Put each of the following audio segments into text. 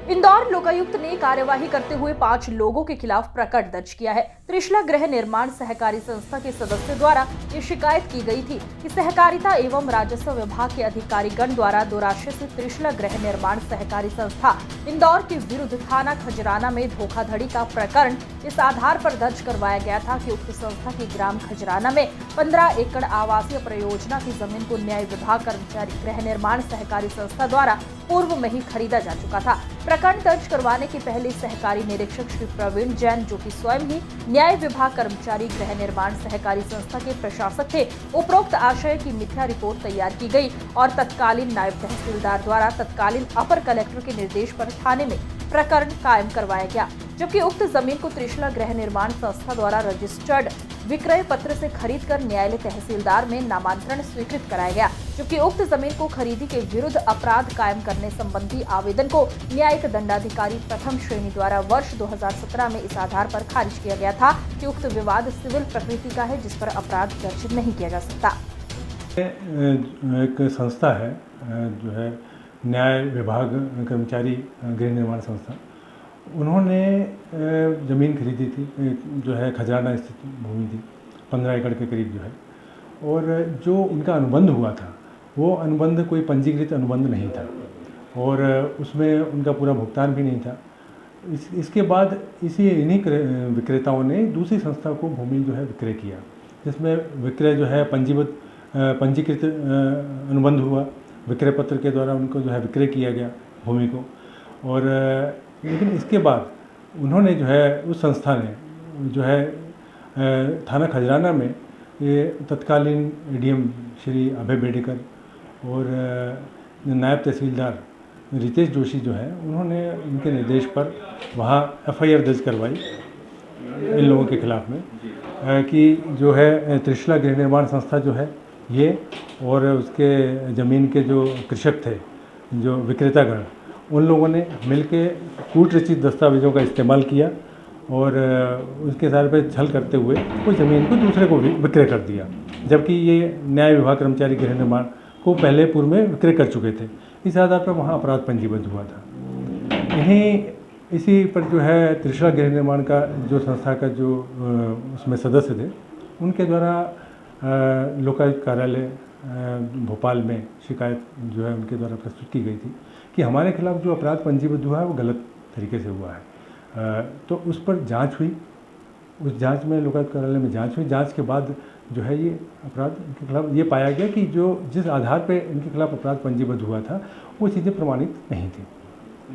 इंदौर लोकायुक्त ने कार्यवाही करते हुए 5 लोगों के खिलाफ प्रकरण दर्ज किया है। त्रिशला गृह निर्माण सहकारी संस्था के सदस्यों द्वारा ये शिकायत की गई थी कि सहकारिता एवं राजस्व विभाग के अधिकारीगण द्वारा दुराशय से त्रिशला गृह निर्माण सहकारी संस्था इंदौर के विरुद्ध थाना खजराना में धोखाधड़ी का प्रकरण इस आधार पर दर्ज करवाया गया था कि उक्त संस्था की ग्राम खजराना में 15 एकड़ आवासीय परियोजना की जमीन को न्याय विभाग कर्मचारी गृह निर्माण सहकारी संस्था द्वारा पूर्व में ही खरीदा जा चुका था। प्रकरण दर्ज करवाने के पहले सहकारी निरीक्षक श्री प्रवीण जैन, जो कि स्वयं ही न्याय विभाग कर्मचारी गृह निर्माण सहकारी संस्था के प्रशासक थे, उपरोक्त आशय की मिथ्या रिपोर्ट तैयार की गई और तत्कालीन नायब तहसीलदार द्वारा तत्कालीन अपर कलेक्टर के निर्देश पर थाने में प्रकरण कायम करवाया गया, जबकि उक्त जमीन को त्रिशला गृह निर्माण संस्था द्वारा रजिस्टर्ड विक्रय पत्र से खरीदकर न्यायालय तहसीलदार में नामांतरण स्वीकृत कराया गया, जबकि उक्त जमीन को खरीदी के विरुद्ध अपराध कायम करने संबंधी आवेदन को न्यायिक दंडाधिकारी प्रथम श्रेणी द्वारा वर्ष 2017 में इस आधार पर खारिज किया गया था कि उक्त विवाद सिविल प्रकृति का है, जिस पर अपराध दर्ज नहीं किया जा सकता। एक संस्था है जो है न्याय विभाग कर्मचारी गृह निर्माण संस्था, उन्होंने ज़मीन खरीदी थी जो है खजराना स्थित भूमि थी 15 एकड़ के करीब जो है, और जो उनका अनुबंध हुआ था वो अनुबंध कोई पंजीकृत अनुबंध नहीं था और उसमें उनका पूरा भुगतान भी नहीं था। इसके बाद इन्हीं विक्रेताओं ने दूसरी संस्था को भूमि जो है विक्रय किया, जिसमें विक्रय जो है पंजीकृत अनुबंध हुआ, विक्रय पत्र के द्वारा उनको जो है विक्रय किया गया भूमि को। और लेकिन इसके बाद उन्होंने जो है उस संस्था ने जो है थाना खजराना में ये तत्कालीन एडीएम श्री अभय बेडेकर और नायब तहसीलदार रितेश जोशी जो है, उन्होंने उनके निर्देश पर वहाँ एफआईआर दर्ज करवाई इन लोगों के खिलाफ में कि जो है त्रिशला गृह निर्माण संस्था जो है ये और उसके ज़मीन के जो कृषक थे, जो विक्रेतागण, उन लोगों ने मिलके कूट रचित दस्तावेज़ों का इस्तेमाल किया और उसके आधार पर छल करते हुए उस ज़मीन को दूसरे को विक्रय कर दिया, जबकि ये न्याय विभाग कर्मचारी गृह निर्माण को पहले पूर्व में विक्रय कर चुके थे। इस आधार पर वहाँ अपराध पंजीबद्ध हुआ था। इसी पर जो है त्रिशला गृह निर्माण का जो संस्था का जो उसमें सदस्य थे, उनके द्वारा लोकायुक्त कार्यालय भोपाल में शिकायत जो है उनके द्वारा प्रस्तुत की गई थी कि हमारे खिलाफ जो अपराध पंजीबद्ध हुआ है वो गलत तरीके से हुआ है। तो उस पर जांच हुई, उस जांच में लोकायुक्त कार्यालय में जांच हुई। जांच के बाद जो है ये अपराध इनके खिलाफ ये पाया गया कि जो जिस आधार पे इनके खिलाफ अपराध पंजीबद्ध हुआ था वो चीज़ें प्रमाणित नहीं थी।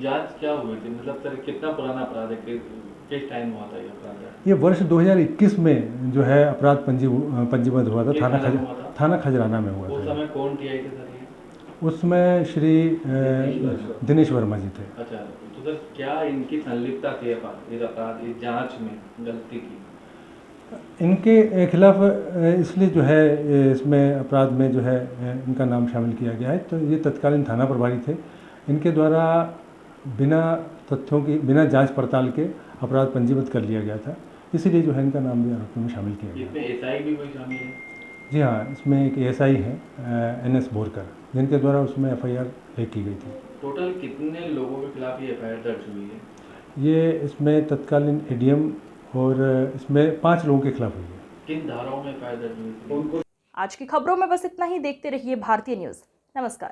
जांच क्या हुई थी, मतलब सर कितना पुराना अपराध है, किस टाइम हुआ था ये अपराध? ये वर्ष 2021 में जो है अपराध पंजीबद्ध हुआ था, थाना खजराना में हुआ था। उस समय कौन टीआई थे सर? उसमें श्री दिनेश वर्मा जी थे। अच्छा, तो सर क्या इनकी संलिप्तता थी इस अपराध इस जांच में गलती की? इनके खिलाफ इसलिए जो है इसमें अपराध में जो है इनका नाम शामिल किया गया है। तो ये तत्कालीन थाना प्रभारी थे, इनके द्वारा बिना तथ्यों की, बिना जांच पड़ताल के अपराध पंजीबद्ध कर लिया गया था, इसीलिए जो है इनका नाम भी आरोपियों में शामिल किया गया। इसमें एसआई भी कोई शामिल है? जी हाँ, इसमें एक एएसआई है एनएस बोरकर, जिनके द्वारा उसमें एफआईआर की गई थी। टोटल कितने लोगों के खिलाफ ये एफआईआर दर्ज हुई है? ये इसमें तत्कालीन एडीएम और इसमें 5 लोगों के खिलाफ हुई है। किन धाराओं में एफआईआर दर्ज हुई थी? आज की खबरों में बस इतना ही। देखते रहिए भारतीय न्यूज़। नमस्कार।